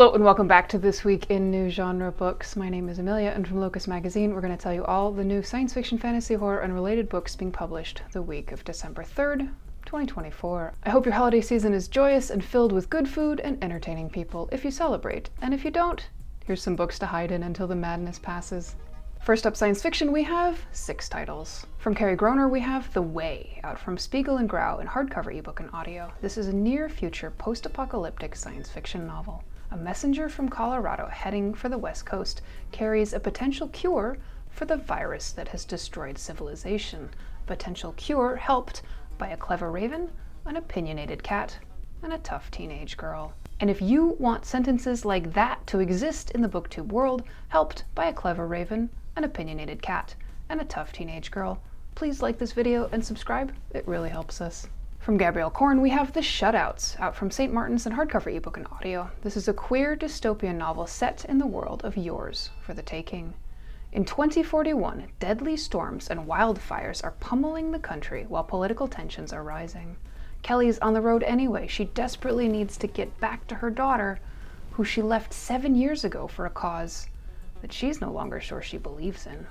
Hello and welcome back to This Week in New Genre Books. My name is Amelia, and from Locus Magazine we're going to tell you all the new science fiction, fantasy, horror, and related books being published the week of December 3rd, 2024. I hope your holiday season is joyous and filled with good food and entertaining people if you celebrate, and if you don't, here's some books to hide in until the madness passes. First up, science fiction, we have 6 titles. From Carrie Groner, we have The Way, out from Spiegel and Grau in hardcover, ebook, and audio. This is a near-future post-apocalyptic science fiction novel. A messenger from Colorado heading for the West Coast carries a potential cure for the virus that has destroyed civilization. A potential cure helped by a clever raven, an opinionated cat, and a tough teenage girl. And if you want sentences like that to exist in the booktube world, helped by a clever raven, an opinionated cat, and a tough teenage girl, please like this video and subscribe. It really helps us. From Gabrielle Korn, we have The Shutouts, out from St. Martin's in hardcover, ebook, and audio. This is a queer dystopian novel set in the world of Yours for the Taking. In 2041, deadly storms and wildfires are pummeling the country while political tensions are rising. Kelly's on the road anyway. She desperately needs to get back to her daughter, who she left 7 years ago for a cause that she's no longer sure she believes in.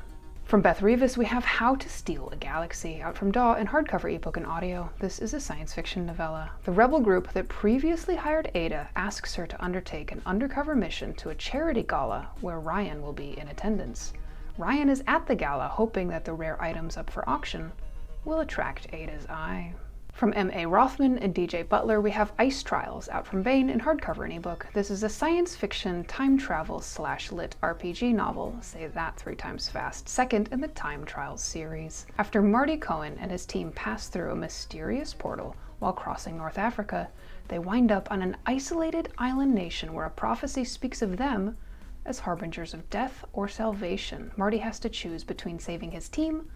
From Beth Revis, we have How to Steal a Galaxy, out from Daw in hardcover, ebook, and audio. This is a science fiction novella. The rebel group that previously hired Ada asks her to undertake an undercover mission to a charity gala where Ryan will be in attendance. Ryan is at the gala hoping that the rare items up for auction will attract Ada's eye. From M.A. Rothman and D.J. Butler, we have Ice Trials, out from Baen in hardcover and ebook. This is a science fiction time travel / lit RPG novel, say that 3 times fast, second in the Time Trials series. After Marty Cohen and his team pass through a mysterious portal while crossing North Africa, they wind up on an isolated island nation where a prophecy speaks of them as harbingers of death or salvation. Marty has to choose between saving his team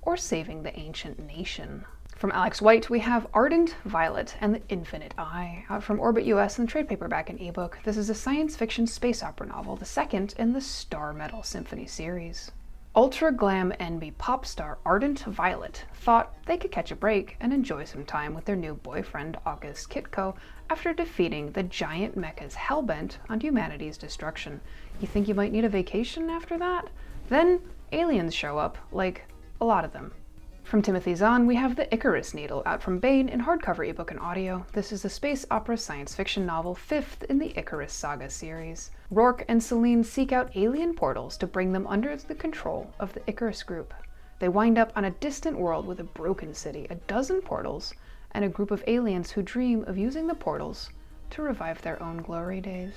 or saving the ancient nation. From Alex White, we have Ardent Violet and the Infinite Eye, out from Orbit US in trade paperback and ebook. This is a science fiction space opera novel, the second in the Star Metal Symphony series. Ultra glam NB pop star Ardent Violet thought they could catch a break and enjoy some time with their new boyfriend August Kitko after defeating the giant mechas hellbent on humanity's destruction. You think you might need a vacation after that? Then aliens show up, like a lot of them. From Timothy Zahn, we have The Icarus Needle, out from Baen in hardcover, ebook, and audio. This is a space opera science fiction novel, 5th in the Icarus Saga series. Rourke and Celine seek out alien portals to bring them under the control of the Icarus group. They wind up on a distant world with a broken city, a dozen portals, and a group of aliens who dream of using the portals to revive their own glory days.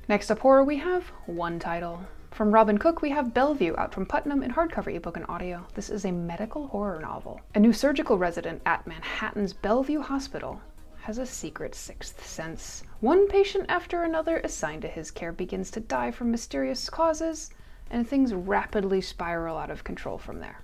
Next up, horror, we have 1 title. From Robin Cook, we have Bellevue, out from Putnam in hardcover, ebook, and audio. This is a medical horror novel. A new surgical resident at Manhattan's Bellevue Hospital has a secret 6th sense. One patient after another assigned to his care begins to die from mysterious causes, and things rapidly spiral out of control from there.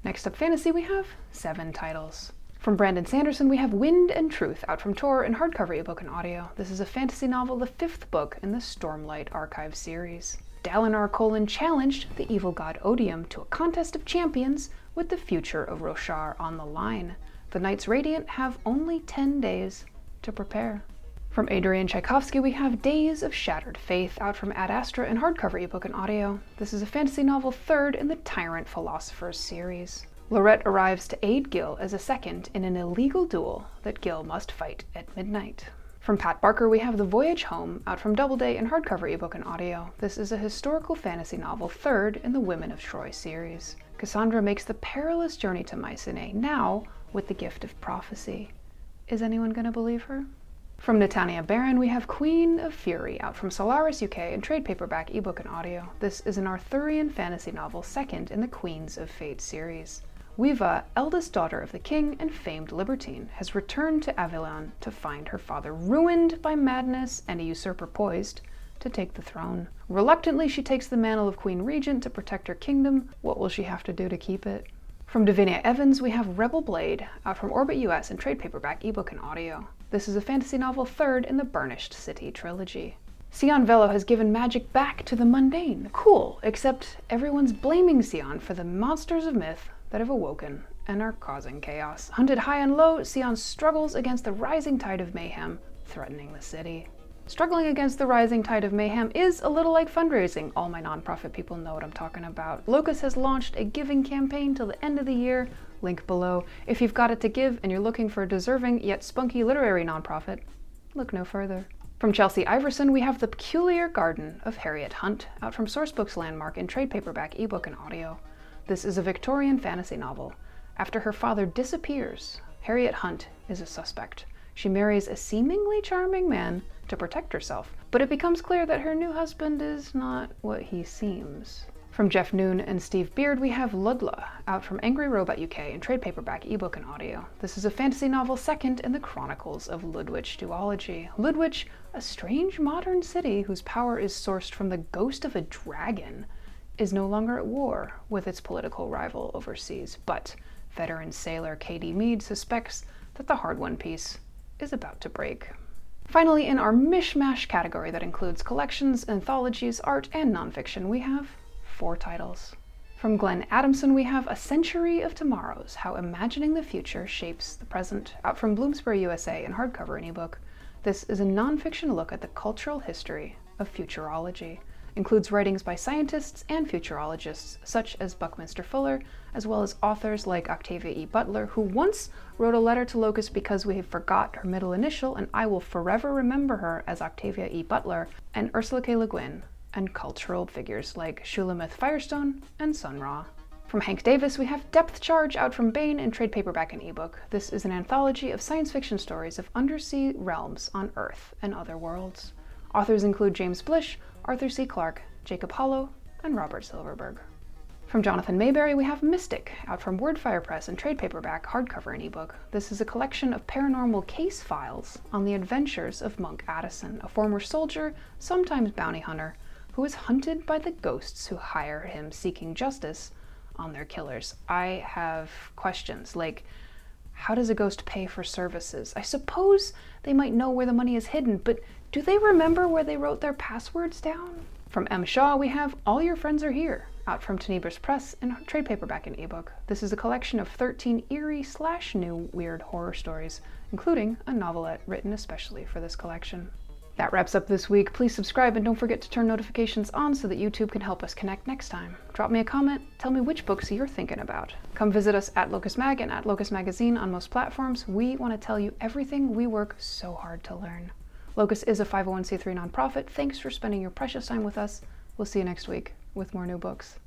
Next up, fantasy, we have 7 titles. From Brandon Sanderson, we have Wind and Truth, out from Tor in hardcover, ebook, and audio. This is a fantasy novel, the 5th book in the Stormlight Archive series. Dalinar Kholin challenged the evil god Odium to a contest of champions with the future of Roshar on the line. The Knights Radiant have only 10 days to prepare. From Adrian Tchaikovsky, we have Days of Shattered Faith, out from Ad Astra in hardcover, ebook, and audio. This is a fantasy novel, 3rd in the Tyrant Philosophers series. Lorette arrives to aid Gil as a second in an illegal duel that Gil must fight at midnight. From Pat Barker, we have The Voyage Home, out from Doubleday in hardcover, ebook, and audio. This is a historical fantasy novel, 3rd in the Women of Troy series. Cassandra makes the perilous journey to Mycenae, now with the gift of prophecy. Is anyone going to believe her? From Netania Barron, we have Queen of Fury, out from Solaris UK in trade paperback, ebook, and audio. This is an Arthurian fantasy novel, 2nd in the Queens of Fate series. Weeva, eldest daughter of the king and famed libertine, has returned to Avalon to find her father ruined by madness and a usurper poised to take the throne. Reluctantly, she takes the mantle of Queen Regent to protect her kingdom. What will she have to do to keep it? From Davinia Evans, we have Rebel Blade, out from Orbit US in trade paperback, ebook, and audio. This is a fantasy novel, 3rd in the Burnished City trilogy. Sion Velo has given magic back to the mundane. Cool, except everyone's blaming Sion for the monsters of myth that have awoken and are causing chaos. Hunted high and low, Sion struggles against the rising tide of mayhem threatening the city. Struggling against the rising tide of mayhem is a little like fundraising. All my nonprofit people know what I'm talking about. Locus has launched a giving campaign till the end of the year. Link below. If you've got it to give and you're looking for a deserving yet spunky literary nonprofit, look no further. From Chelsea Iverson, we have The Peculiar Garden of Harriet Hunt, out from Sourcebooks Landmark in trade paperback, ebook, and audio. This is a Victorian fantasy novel. After her father disappears, Harriet Hunt is a suspect. She marries a seemingly charming man to protect herself, but it becomes clear that her new husband is not what he seems. From Jeff Noon and Steve Beard, we have Ludla, out from Angry Robot UK in trade paperback, ebook, and audio. This is a fantasy novel second in the Chronicles of Ludwich duology. Ludwich, a strange modern city whose power is sourced from the ghost of a dragon, is no longer at war with its political rival overseas, but veteran sailor K.D. Meade suspects that the hard-won peace is about to break. Finally, in our mishmash category that includes collections, anthologies, art, and nonfiction, we have 4 titles. From Glenn Adamson, we have A Century of Tomorrows, How Imagining the Future Shapes the Present, out from Bloomsbury, USA in hardcover and ebook. This is a nonfiction look at the cultural history of futurology. Includes writings by scientists and futurologists, such as Buckminster Fuller, as well as authors like Octavia E. Butler, who once wrote a letter to Locus because we forgot her middle initial, and I will forever remember her as Octavia E. Butler, and Ursula K. Le Guin, and cultural figures like Shulamith Firestone and Sun Ra. From Hank Davis, we have Depth Charge, out from Baen in trade paperback and ebook. This is an anthology of science fiction stories of undersea realms on Earth and other worlds. Authors include James Blish, Arthur C. Clarke, Jacob Hollow, and Robert Silverberg. From Jonathan Mayberry, we have Mystic, out from Wordfire Press in trade paperback, hardcover, and ebook. This is a collection of paranormal case files on the adventures of Monk Addison, a former soldier, sometimes bounty hunter, who is hunted by the ghosts who hire him seeking justice on their killers. I have questions like, how does a ghost pay for services? I suppose they might know where the money is hidden, but do they remember where they wrote their passwords down? From M. Shaw, we have All Your Friends Are Here, out from Tenebris Press in trade paperback and ebook. This is a collection of 13 eerie/new weird horror stories, including a novelette written especially for this collection. That wraps up this week. Please subscribe and don't forget to turn notifications on so that YouTube can help us connect next time. Drop me a comment, tell me which books you're thinking about. Come visit us at Locus Mag and at Locus Magazine on most platforms. We want to tell you everything we work so hard to learn. Locus is a 501c3 nonprofit. Thanks for spending your precious time with us. We'll see you next week with more new books.